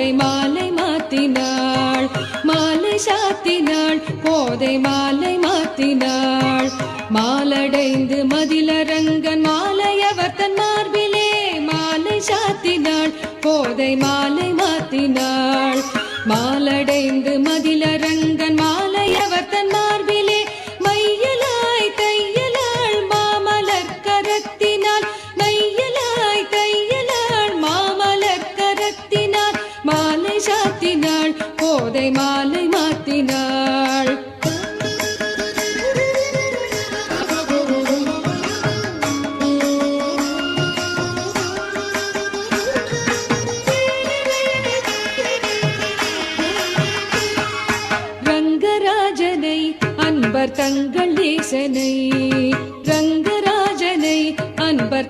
கோதை மாலை மாத்தினாள். மாலை சாத்தினாள் கோதை மாலை மாத்தினாள். மாலடைந்து மதிலரங்கன் மாலையவர் தன் மார்பிலே மாலை சாத்தினாள் கோதை மாலை மாத்தினாள். மாலடைந்து மதிலரங்கன் மாலையவர் தன் மார்பிலே மையலாய் தையலாள் மாமலர் கரத்தினாள். மையலாய் தையலாள் மாமலர் கரத்தினாள். மாலை சாத்தினாள் கோதை மாலை மாத்தினாள். ரங்கராஜனை அன்பர் தங்கள் நேசனை